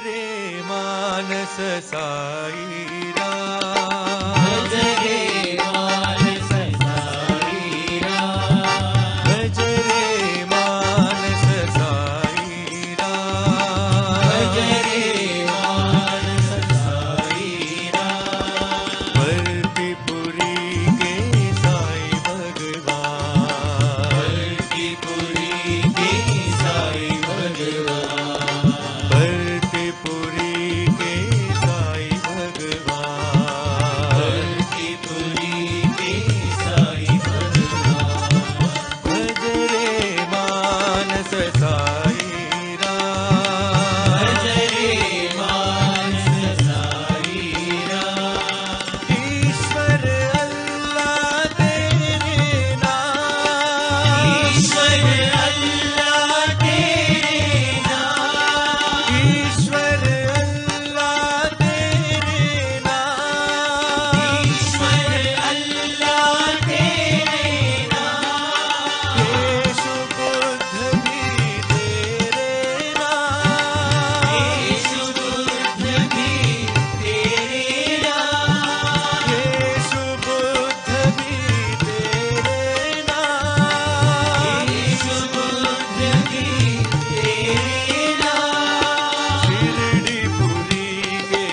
रे मानस साई राम, भज रे मानस साई राम, भज रे मानस साई राम, भज रे मानस साई राम। भरतीपुरी के साई भगवान, भरतीपुरी के साई भगवान, भरतीपुरी के साई भगवान, भरतीपुरी के साई भगवान। भज रे मानस साई राम, भज रे मानस साई राम। ईश्वर अल्लाह तेरे नाम, ईश्वर अल्लाह तेरे नाम, ईश्वर अल्लाह तेरे नाम, ईश्वर अल्लाह तेरे नाम। येशु बुद्ध भी तेरे नाम, येशु बुद्ध भी तेरे नाम, येशु बुद्ध भी तेरे नाम, येशु बुद्ध भी तेरे नाम। शिरडीपुरी के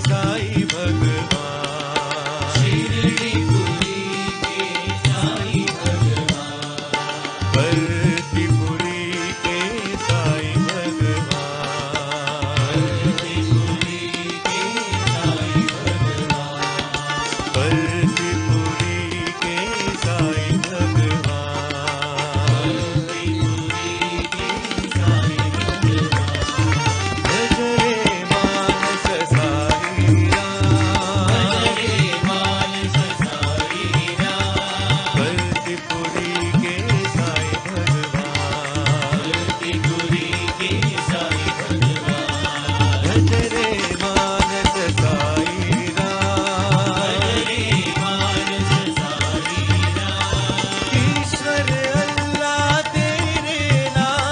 साई भगवान, शिरडीपुरी के साई भगवान, भरतीपुरी के साई भगवान, भरतीपुरी के साई भगवान, भरतीपुरी के साई भगवान, भरतीपुरी के साई भगवान। भज रे मानस साई राम, भज रे मानस साई राम, भरतीपुरी के साई भगवान, भरतीपुरी के साई भगवान। भज रे मानस साई राम, भज रे मानस साई राम। ईश्वर अल्लाह तेरे नाम,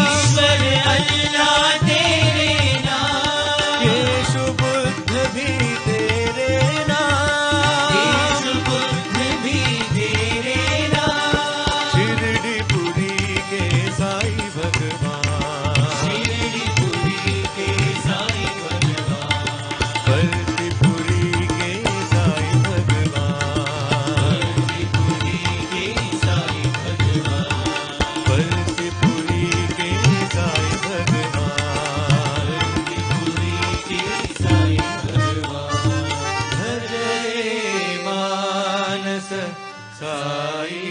ईश्वर अल्लाह तेरे नाम। येशु बुद्ध भी तेरे नाम, येशु बुद्ध भी तेरे नाम। शिरडीपुरी के साई भगवान, शिरडीपुरी के साई भगवान, भरतीपुरी के साई भगवान, भरतीपुरी के साई भगवान, भरतीपुरी के साई भगवान, भरतीपुरी के साई भगवान। भज रे मानस साई